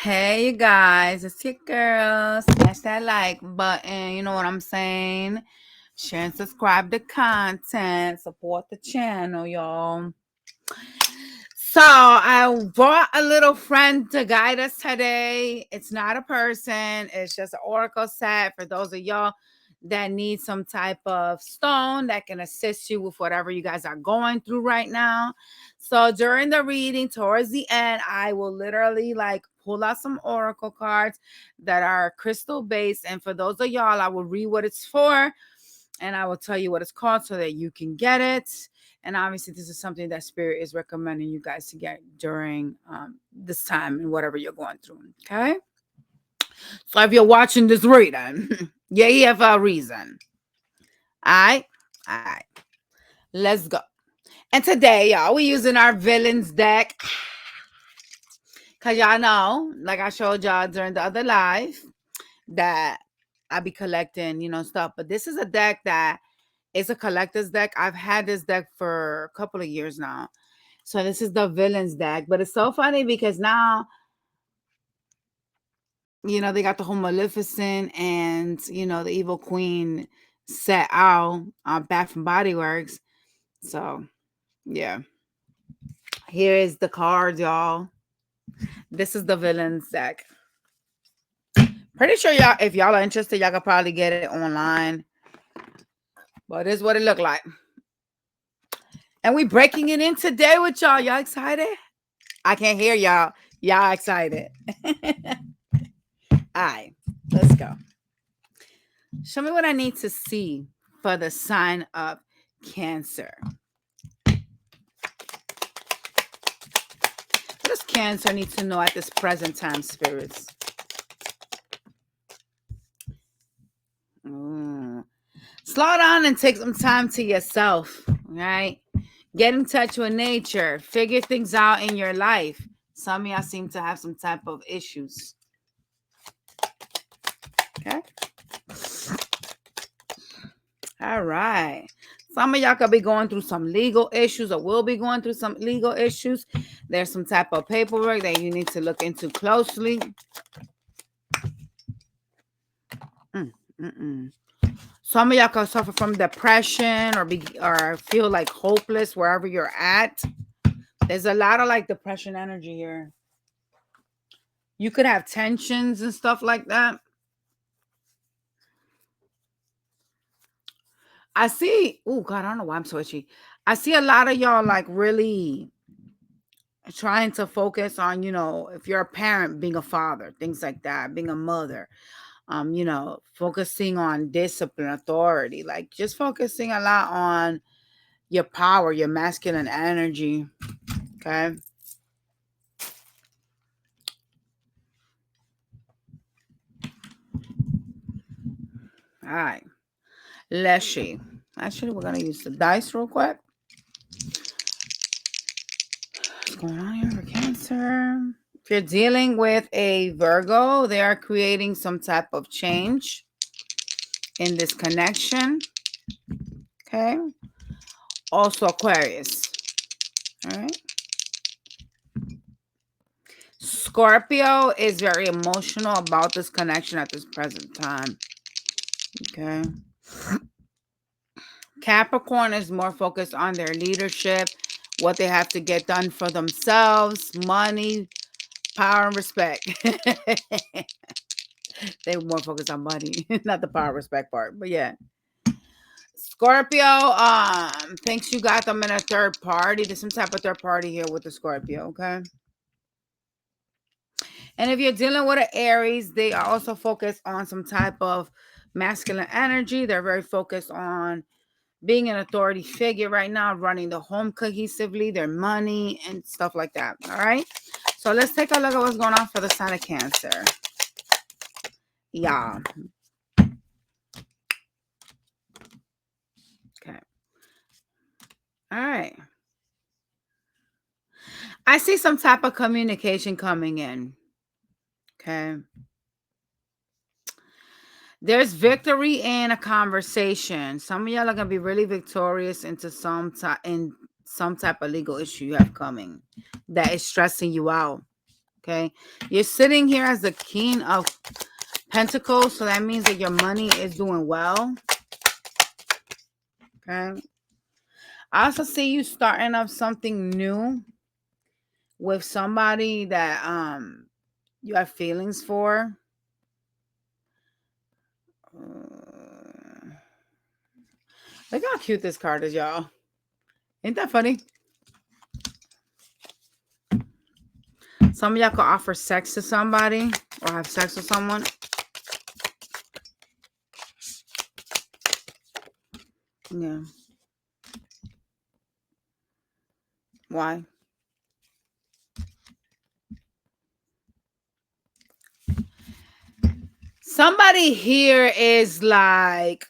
Hey, you guys, it's your girl. Smash that like button. You know what I'm saying? Share and subscribe to content. Support the channel, y'all. So, I brought a little friend to guide us today. It's not a person, it's just an oracle set for those of y'all that need some type of stone that can assist you with whatever you guys are going through right now. So during the reading, towards the end, I will literally pull out some oracle cards that are crystal based. And for those of y'all, I will read what it's for and I will tell you what it's called so that you can get it. And obviously, this is something that Spirit is recommending you guys to get during this time and whatever you're going through. Okay. So if you're watching this reading, yeah, you have a reason. All right. All right. Let's go. And today, y'all, we're using our villains deck. Because y'all know, like I showed y'all during the other live, that I be collecting, stuff. But this is a deck that is a collector's deck. I've had this deck for a couple of years now. So this is the villains deck. But it's so funny because now, they got the whole Maleficent and, the Evil Queen set out on Bath and Body Works. So, yeah. Here is the cards, y'all. This is the villains deck. Pretty sure y'all, if y'all are interested, y'all could probably get it online. But this is what it looked like. And we breaking it in today with y'all. Y'all excited? I can't hear y'all. Y'all excited. All right, let's go. Show me what I need to see for the sign of Cancer. What does Cancer need to know at this present time, spirits? Slow down and take some time to yourself, right? Get in touch with nature. Figure things out in your life. Some of y'all seem to have some type of issues. Okay. All right. Some of y'all could be going through some legal issues or will be going through some legal issues. There's some type of paperwork that you need to look into closely. Some of y'all could suffer from depression or feel like hopeless wherever you're at. There's a lot of depression energy here. You could have tensions and stuff like that. I see. Oh God, I don't know why I'm so itchy. I see a lot of y'all really trying to focus on, if you're a parent, being a father, things like that, being a mother, focusing on discipline, authority, just focusing a lot on your power, your masculine energy. Okay. All right. Let's see. Actually, we're going to use the dice real quick. What's going on here for Cancer? If you're dealing with a Virgo, they are creating some type of change in this connection. Okay. Also Aquarius. All right. Scorpio is very emotional about this connection at this present time. Okay. Capricorn is more focused on their leadership, what they have to get done for themselves, money, power, and respect. They were more focused on money, not the power, respect part. But yeah. Scorpio thinks you got them in a third party. There's some type of third party here with the Scorpio, okay? And if you're dealing with an Aries, they are also focused on some type of masculine energy. They're very focused on being an authority figure right now, running the home cohesively, their money and stuff like that. All right. So let's take a look at what's going on for the sign of Cancer. Yeah. Okay. All right. I see some type of communication coming in. Okay. There's victory in a conversation. Some of y'all are gonna be really victorious into some type of legal issue you have coming that is stressing you out. Okay. You're sitting here as the King of Pentacles. So that means that your money is doing well. Okay. I also see you starting up something new with somebody that you have feelings for. Look how cute this card is, y'all. Ain't that funny? Some of y'all could offer sex to somebody or have sex with someone. Yeah. Why? Somebody here is like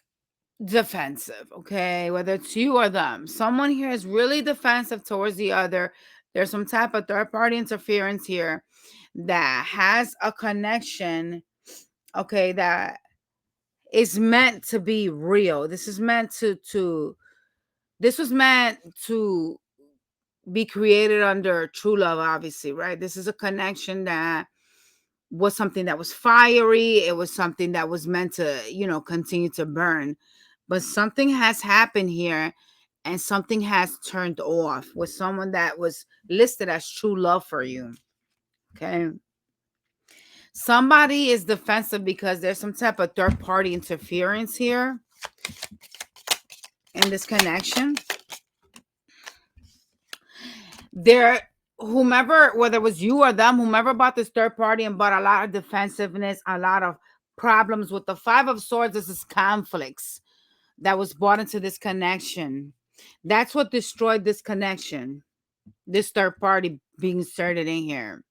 defensive, okay? Whether it's you or them. Someone here is really defensive towards the other. There's some type of third-party interference here that has a connection, okay, that is meant to be real. This is meant this was meant to be created under true love, obviously, right? This is a connection that was something that was fiery. It was something that was meant to, continue to burn. But something has happened here and something has turned off with someone that was listed as true love for you. Okay. Somebody is defensive because there's some type of third party interference here in this connection. Whomever, whether it was you or them, whomever bought this third party and bought a lot of defensiveness, a lot of problems with the Five of Swords. This is conflicts that was brought into this connection. That's what destroyed this connection. This third party being inserted in here.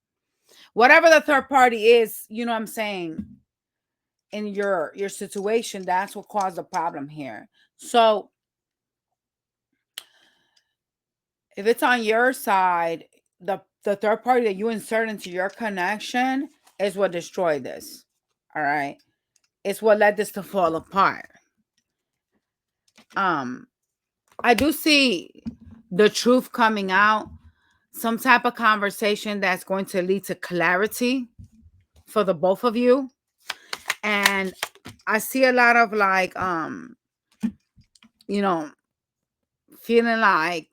Whatever the third party is, you know what I'm saying, in your situation, that's what caused the problem here. So if it's on your side, the third party that you insert into your connection is what destroyed this. All right. It's what led this to fall apart. I do see the truth coming out, some type of conversation that's going to lead to clarity for the both of you. And I see a lot of like, feeling like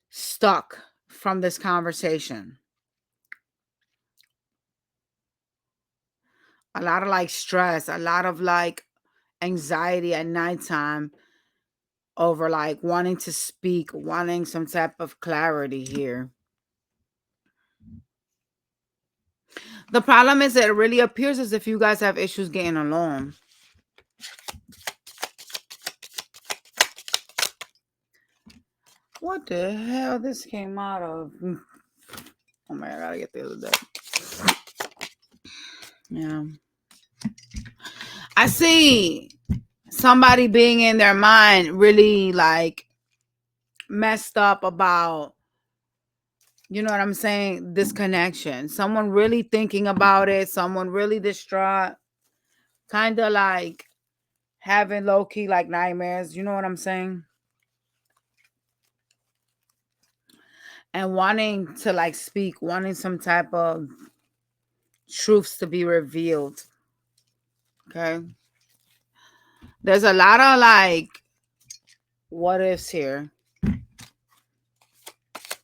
stuck from this conversation. A lot of like stress, a lot of like anxiety at nighttime over like wanting to speak, wanting some type of clarity here. The problem is that it really appears as if you guys have issues getting along. What the hell this came out of? Oh my God, I gotta get the other day. Yeah. I see somebody being in their mind really like messed up about, you know what I'm saying, this connection. Someone really thinking about it, someone really distraught, kind of like having low-key like nightmares, you know what I'm saying? And wanting to like speak, wanting some type of truths to be revealed. Okay. There's a lot of like what ifs here.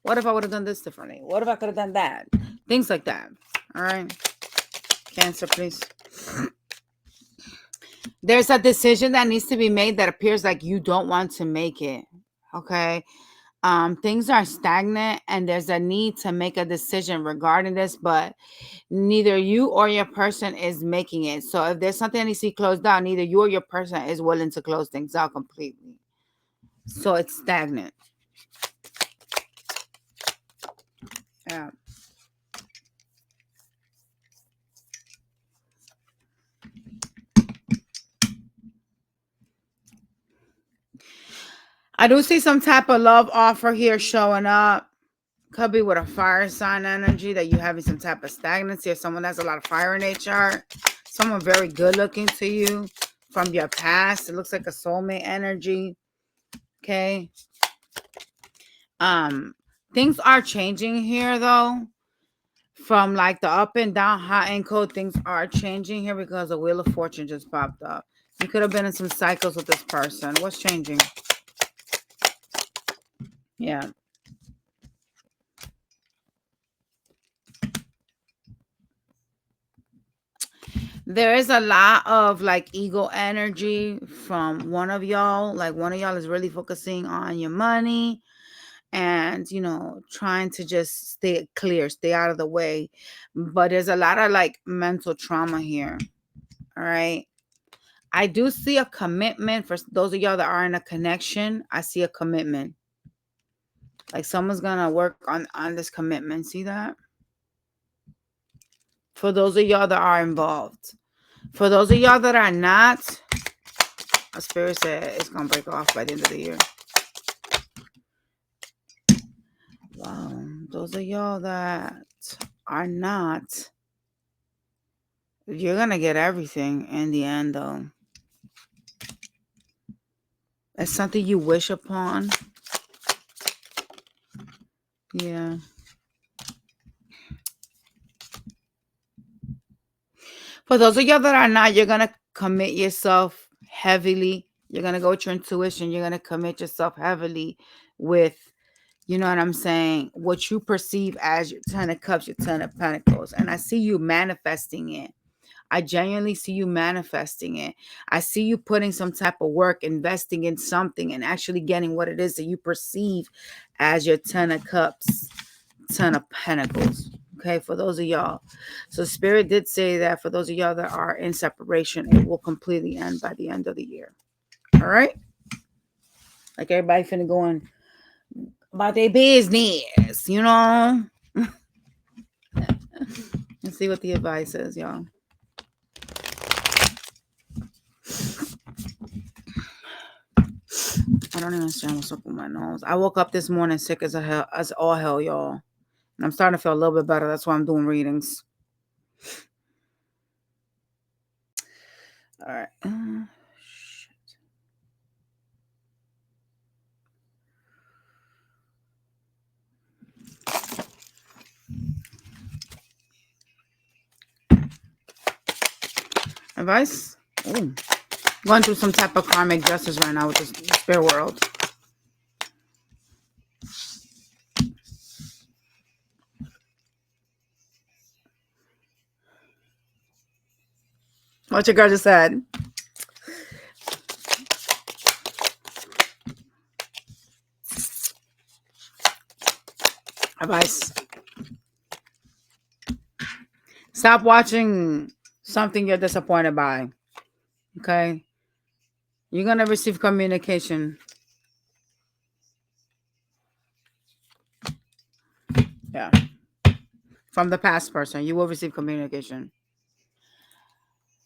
What if I would have done this differently? What if I could have done that? Things like that. All right. Cancer, please. There's a decision that needs to be made that appears like you don't want to make it. Okay. Things are stagnant and there's a need to make a decision regarding this, but neither you or your person is making it. So if there's something that needs to be closed down, neither you or your person is willing to close things out completely. So it's stagnant. Yeah. I do see some type of love offer here showing up. Could be with a fire sign energy that you're having some type of stagnancy. If someone has a lot of fire in their chart, someone very good looking to you from your past. It looks like a soulmate energy. Okay. Things are changing here though. From like the up and down, hot and cold, things are changing here because the Wheel of Fortune just popped up. You could have been in some cycles with this person. What's changing? Yeah. There is a lot of like ego energy from one of y'all. Like one of y'all is really focusing on your money and, trying to just stay clear, stay out of the way. But there's a lot of like mental trauma here. All right. I do see a commitment for those of y'all that are in a connection. I see a commitment. Like someone's gonna work on this commitment. See that? For those of y'all that are involved. For those of y'all that are not, a spirit said it's gonna break off by the end of the year. Wow. Those of y'all that are not, you're gonna get everything in the end though. It's something you wish upon. Yeah. For those of y'all that are not, you're going to commit yourself heavily. You're going to go with your intuition. You're going to commit yourself heavily with, you know what I'm saying, what you perceive as your Ten of Cups, your Ten of Pentacles. And I see you manifesting it. I genuinely see you manifesting it. I see you putting some type of work, investing in something, and actually getting what it is that you perceive as your Ten of Cups, Ten of Pentacles. Okay, for those of y'all. So Spirit did say that for those of y'all that are in separation, it will completely end by the end of the year. All right? Like everybody finna going about their business, you know? Let's see what the advice is, y'all. I don't even understand what's up with my nose. I woke up this morning sick as all hell, y'all. And I'm starting to feel a little bit better. That's why I'm doing readings. All right. Shit. Advice? Ooh. Going through some type of karmic justice right now with the spirit world. What your girl just said. Advice. Stop watching something you're disappointed by. Okay? You're going to receive communication. Yeah. From the past person. You will receive communication.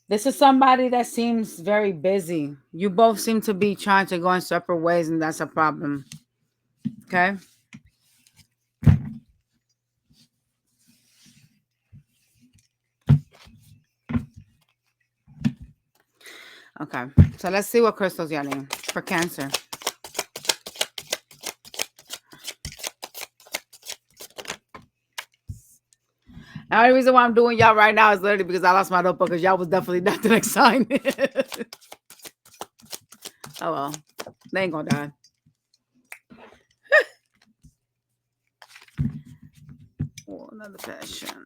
This is somebody that seems very busy. You both seem to be trying to go in separate ways, and that's a problem. Okay? Okay. So let's see what crystals y'all need for Cancer. The only reason why I'm doing y'all right now is literally because I lost my notebook because y'all was definitely not the next sign. Oh well. They ain't gonna die. Oh, another passion.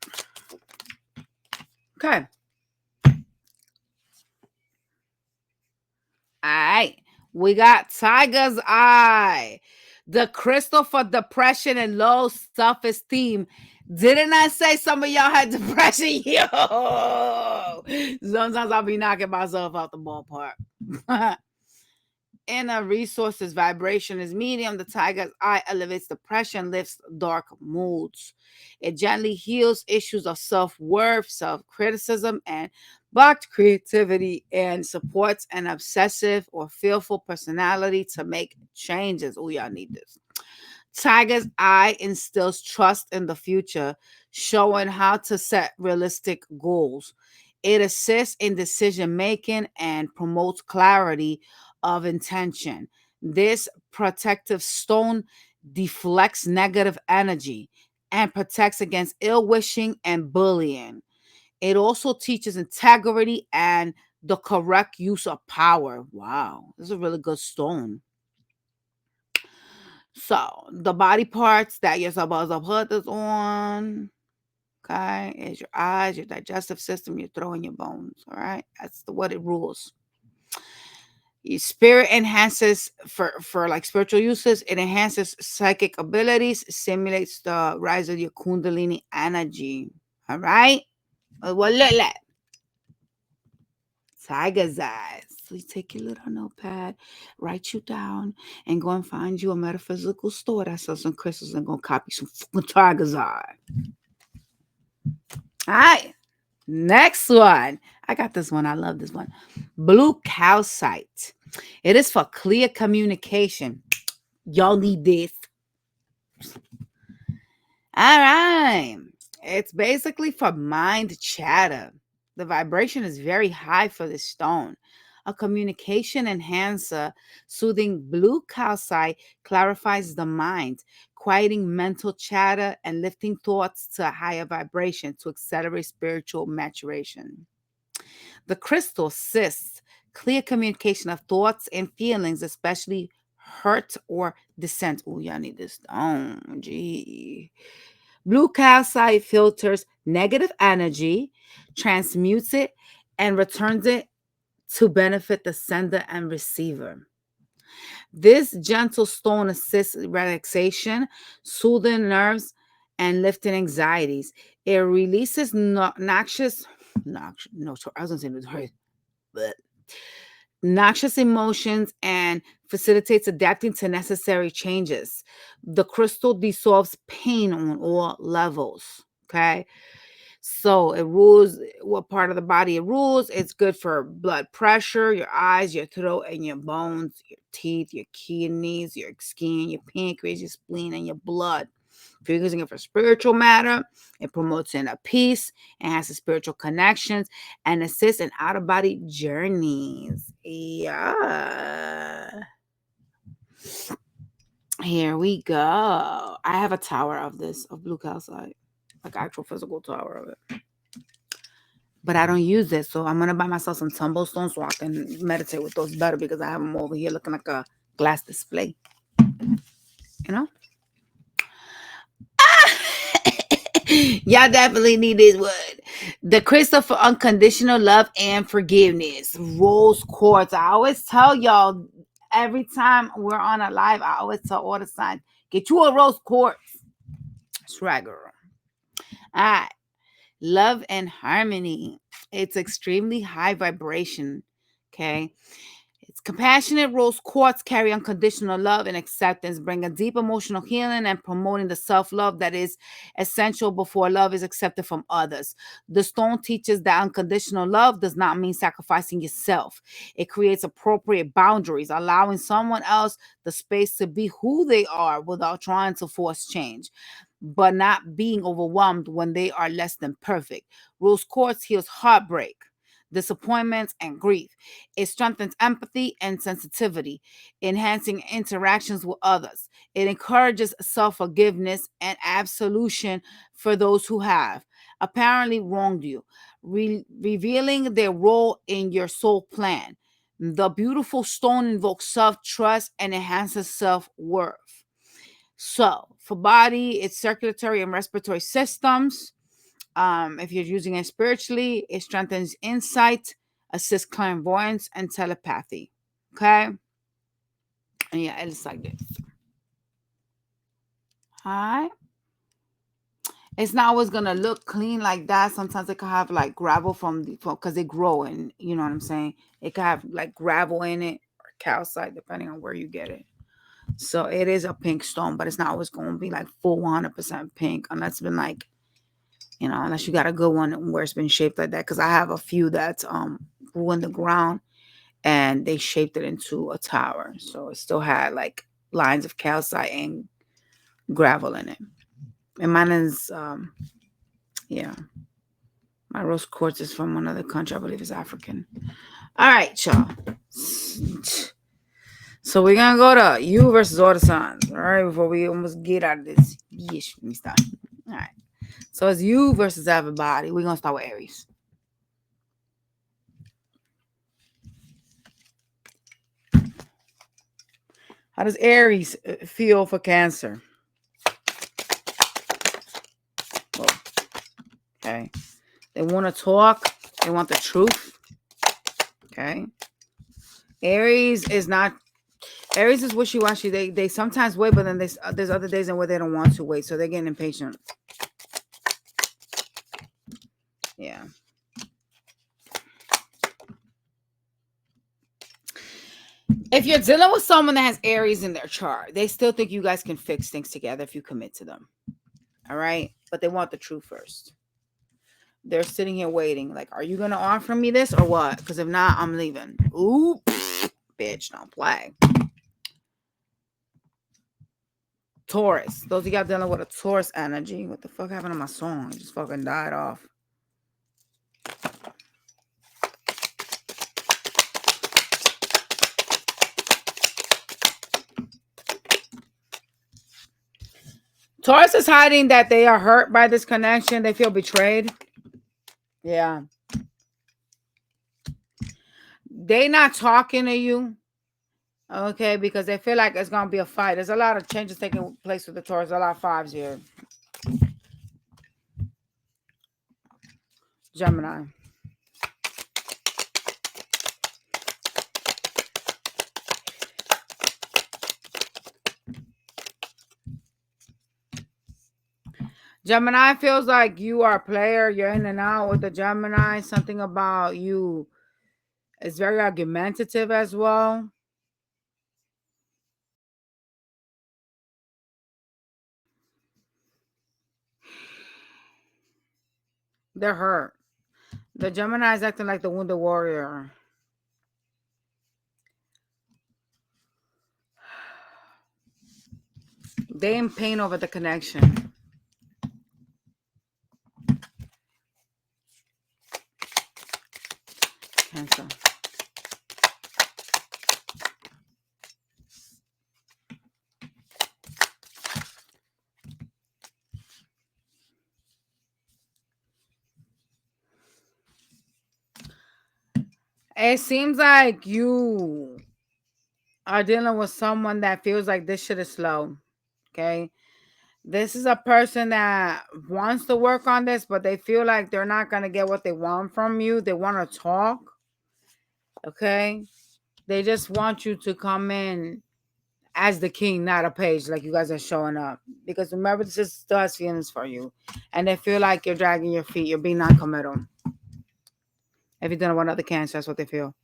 Okay. All right. We got Tiger's Eye. The crystal for depression and low self-esteem. Didn't I say some of y'all had depression? Yo. Sometimes I'll be knocking myself out the ballpark. Inner resources vibration is medium. The Tiger's Eye elevates depression, lifts dark moods. It gently heals issues of self-worth, self-criticism, and blocked creativity, and supports an obsessive or fearful personality to make changes. Oh, y'all need this. Tiger's Eye instills trust in the future, showing how to set realistic goals. It assists in decision making and promotes clarity of intention. This protective stone deflects negative energy, and protects against ill wishing and bullying. It also teaches integrity and the correct use of power. Wow, this is a really good stone. So the body parts that you're supposed to put this on, okay, is your eyes, your digestive system, your throat, and your bones. All right, that's what it rules. Your spirit enhances for like spiritual uses. It enhances psychic abilities, simulates the rise of your kundalini energy. All right. Well, look like tiger's eyes. So you take your little notepad, write you down, and go and find you a metaphysical store that sells some crystals and go copy some fucking tiger's eye. All right. Next one. I got this one. I love this one. Blue calcite. It is for clear communication. Y'all need this. All right. It's basically for mind chatter. The vibration is very high for this stone. A communication enhancer, soothing blue calcite clarifies the mind, quieting mental chatter and lifting thoughts to a higher vibration to accelerate spiritual maturation. The crystal assists clear communication of thoughts and feelings, especially hurt or dissent. Oh, y'all need this stone. Gee. Blue calcite filters negative energy, transmutes it, and returns it to benefit the sender and receiver. This gentle stone assists relaxation, soothing nerves, and lifting anxieties. It releases I was gonna say but noxious emotions and facilitates adapting to necessary changes. The crystal dissolves pain on all levels. Okay. So it rules what part of the body it rules. It's good for blood pressure, your eyes, your throat, and your bones, your teeth, your kidneys, your skin, your pancreas, your spleen, and your blood. If you're using it for spiritual matter, it promotes inner peace, enhances spiritual connections, and assists in out of body journeys. Yeah. Here we go. I have a tower of this, of blue calcite, like actual physical tower of it. But I don't use it, so I'm gonna buy myself some tumble stones so I can meditate with those better because I have them over here looking like a glass display. You know? Y'all definitely need this wood. The crystal for unconditional love and forgiveness. Rose quartz. I always tell y'all every time we're on a live, I always tell all the signs, get you a rose quartz. That's right, girl. All right. Love and harmony. It's extremely high vibration. Okay. It's compassionate rose quartz carry unconditional love and acceptance, bring a deep emotional healing and promoting the self-love that is essential before love is accepted from others. The stone teaches that unconditional love does not mean sacrificing yourself. It creates appropriate boundaries, allowing someone else the space to be who they are without trying to force change, but not being overwhelmed when they are less than perfect. Rose quartz heals heartbreak, disappointments, and grief. It strengthens empathy and sensitivity, enhancing interactions with others. It encourages self forgiveness and absolution for those who have apparently wronged you, revealing their role in your soul plan. The beautiful stone invokes self trust and enhances self worth. So, for body, it's circulatory and respiratory systems. If you're using it spiritually, it strengthens insight, assists clairvoyance, and telepathy. Okay? And yeah, it's like this. All right. It's not always gonna look clean like that. Sometimes it can have like gravel from because they grow, and you know what I'm saying. It can have like gravel in it or calcite, depending on where you get it. So it is a pink stone, but it's not always going to be like full 100% pink unless it's been like, you know, unless you got a good one where it's been shaped like that. Because I have a few that grew in the ground and they shaped it into a tower, so it still had like lines of calcite and gravel in it. And mine is yeah, my rose quartz is from another country. I believe it's African. All right, y'all. So we're gonna go to you versus all the signs. All right, before we almost get out of this. Yes, let me stop. All right. So it's you versus everybody. We're going to start with Aries. How does Aries feel for Cancer? Whoa. Okay. They want to talk. They want the truth. Okay. Aries is wishy-washy. They sometimes wait, but then there's other days in where they don't want to wait. So they're getting impatient. Yeah. If you're dealing with someone that has Aries in their chart, they still think you guys can fix things together if you commit to them. All right. But they want the truth first. They're sitting here waiting. Like, are you going to offer me this or what? Because if not, I'm leaving. Ooh, bitch, don't play. Taurus. Those of y'all dealing with a Taurus energy. What the fuck happened to my song? It just fucking died off. Taurus is hiding that they are hurt by this connection. They feel betrayed. Yeah. They not talking to you. Okay, because they feel like it's going to be a fight. There's a lot of changes taking place with the Taurus. A lot of fives here. Gemini. Gemini feels like you are a player. You're in and out with the Gemini. Something about you is very argumentative as well. They're hurt. The Gemini is acting like the wounded warrior. They in pain over the connection. Cancer. It seems like you are dealing with someone that feels like this shit is slow. Okay. This is a person that wants to work on this, but they feel like they're not going to get what they want from you. They want to talk. Okay. They just want you to come in as the king, not a page, like you guys are showing up. Because remember, this is still has feelings for you. And they feel like you're dragging your feet. You're being non-committal. If you're dealing with another Cancer, that's what they feel.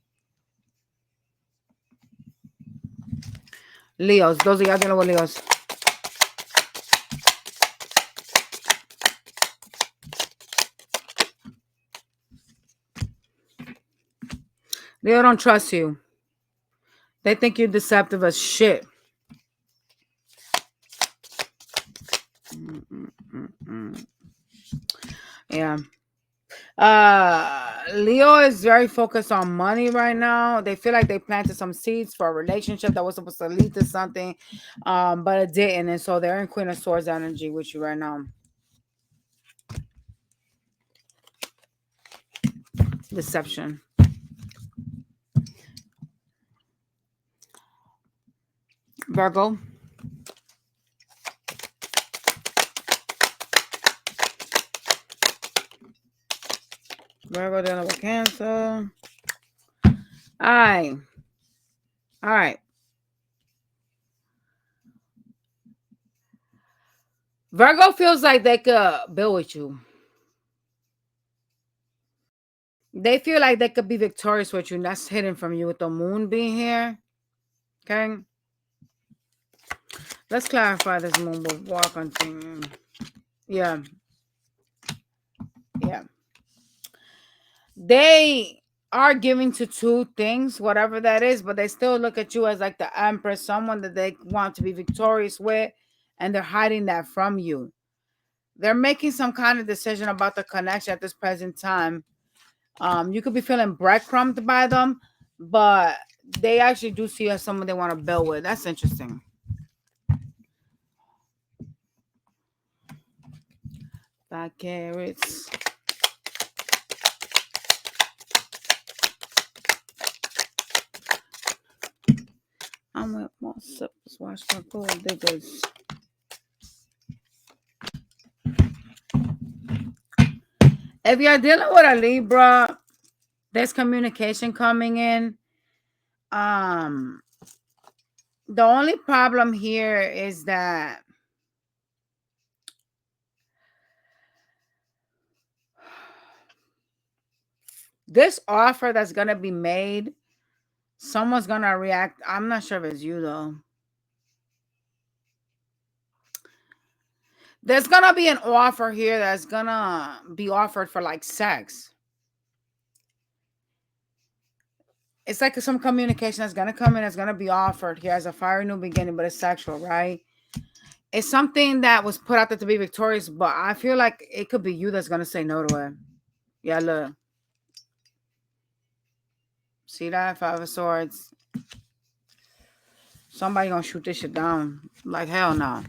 Leos. Those of y'all dealing with Leos. Leo don't trust you. They think you're deceptive as shit. Yeah. Leo is very focused on money right now. They feel like they planted some seeds for a relationship that was supposed to lead to something, but it didn't. And so they're in Queen of Swords energy with you right now. Deception. Virgo. Virgo dealing with Cancer. All right. Virgo feels like they could build with you. They feel like they could be victorious with you, and that's hidden from you with the moon being here. Okay. Let's clarify this moon before I continue. Yeah. Yeah. They are giving to two things, whatever that is, but they still look at you as like the Empress, someone that they want to be victorious with, and they're hiding that from you. They're making some kind of decision about the connection at this present time. You could be feeling breadcrumbed by them, but they actually do see you as someone they want to build with. That's interesting. 5 carats. I'm with more sippers. Watch the gold diggers. If you're dealing with a Libra, there's communication coming in. The only problem here is that this offer that's gonna be made, someone's gonna react. I'm not sure if it's you though. There's gonna be an offer here that's gonna be offered for like sex. It's like some communication that's gonna come in, that's gonna be offered here as a fiery new beginning, but it's sexual, right? It's something that was put out there to be victorious, but I feel like it could be you that's gonna say no to it. Yeah, look. See that? 5 of Swords. Somebody gonna shoot this shit down. Like hell no.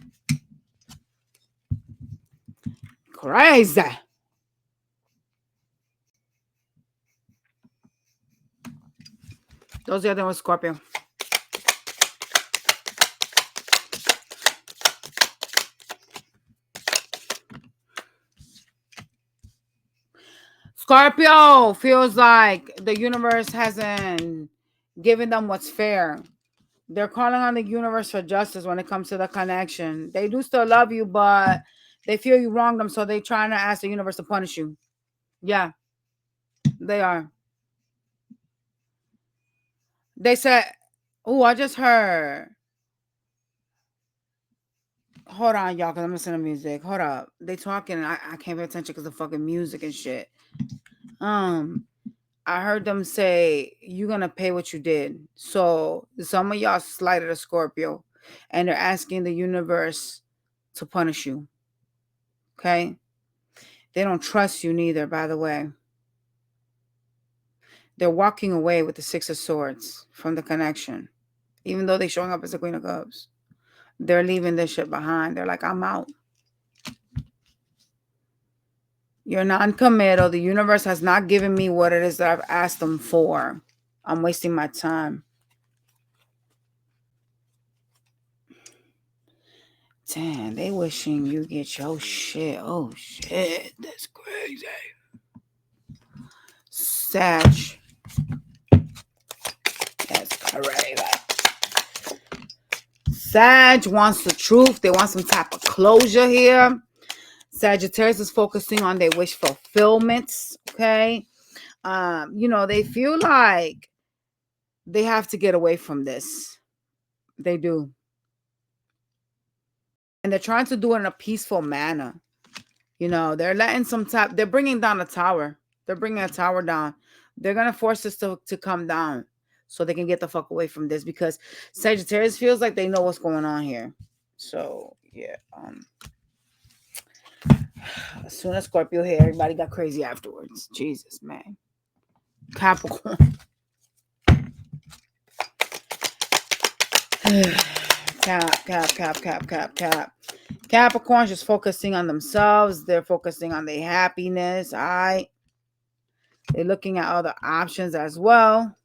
Crazy. Those are the other ones, Scorpio. Scorpio feels like the universe hasn't given them what's fair. They're calling on the universe for justice when it comes to the connection. They do still love you, but they feel you wronged them, so they're trying to ask the universe to punish you. Yeah, they are. They said, oh, I just heard. Hold on, y'all, because I'm listening to music. Hold up. They talking, and I can't pay attention because of fucking music and shit. I heard them say, you're going to pay what you did. So some of y'all slighted a Scorpio, and they're asking the universe to punish you. Okay? They don't trust you neither, by the way. They're walking away with the 6 of Swords from the connection. Even though they're showing up as the Queen of Cups. They're leaving this shit behind. They're like, I'm out. You're non-committal. The universe has not given me what it is that I've asked them for. I'm wasting my time. Damn, they wishing you get your shit. Oh, shit. That's crazy. Sag. That's crazy. Sag wants the truth. They want some type of closure here. Sagittarius is focusing on their wish fulfillments. Okay. They feel like they have to get away from this. They do. And they're trying to do it in a peaceful manner. They're letting they're bringing down a tower. They're bringing a tower down. They're going to force this to come down so they can get the fuck away from this, because Sagittarius feels like they know what's going on here. So, yeah. As soon as Scorpio hit, everybody got crazy afterwards. Jesus, man. Capricorn. Cap. Capricorn's just focusing on themselves. They're focusing on their happiness. All right. They're looking at other options as well.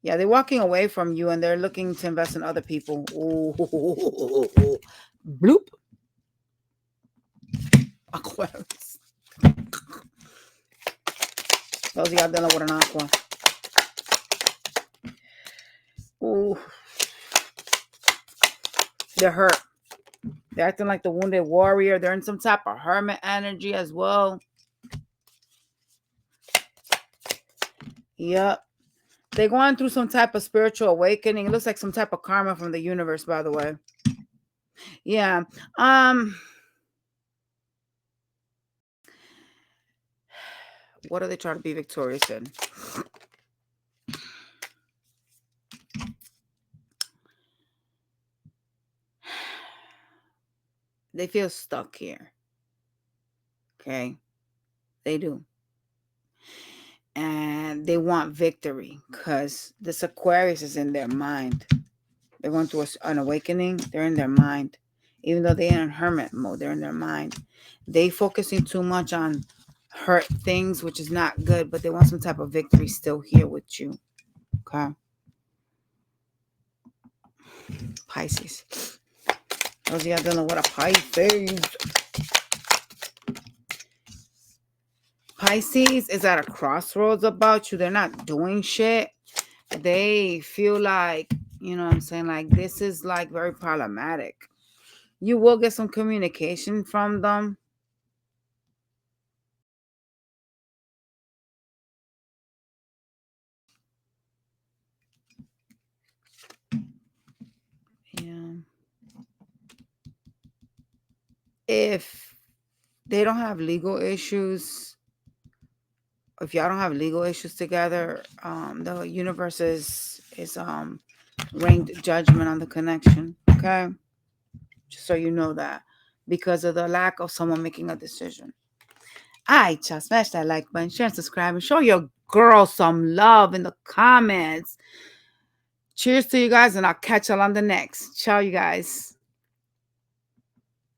Yeah, they're walking away from you and they're looking to invest in other people. Ooh. Bloop. Aquarius. Those of y'all dealing with an aqua. Ooh. They're hurt. They're acting like the wounded warrior. They're in some type of hermit energy as well. Yep. They're going through some type of spiritual awakening. It looks like some type of karma from the universe, by the way. Yeah. What are they trying to be victorious in? They feel stuck here. Okay. They do. And they want victory because this Aquarius is in their mind. They're going through an awakening. They're in their mind. even though they're in hermit mode, they're in their mind. They focusing too much on hurt things, which is not good, but they want some type of victory still here with you. Okay. Pisces. Those of y'all dealing with a Pisces. Pisces is at a crossroads about you. They're not doing shit. They feel like, you know what I'm saying, like this is like very problematic. You will get some communication from them. Yeah. If they don't have legal issues, if y'all don't have legal issues together, the universe is ranked judgment on the connection. Okay, just so you know that, because of the lack of someone making a decision. All right, y'all, smash that like button, share and subscribe, and show your girl some love in the comments. Cheers to you guys, and I'll catch y'all on the next. Ciao, you guys.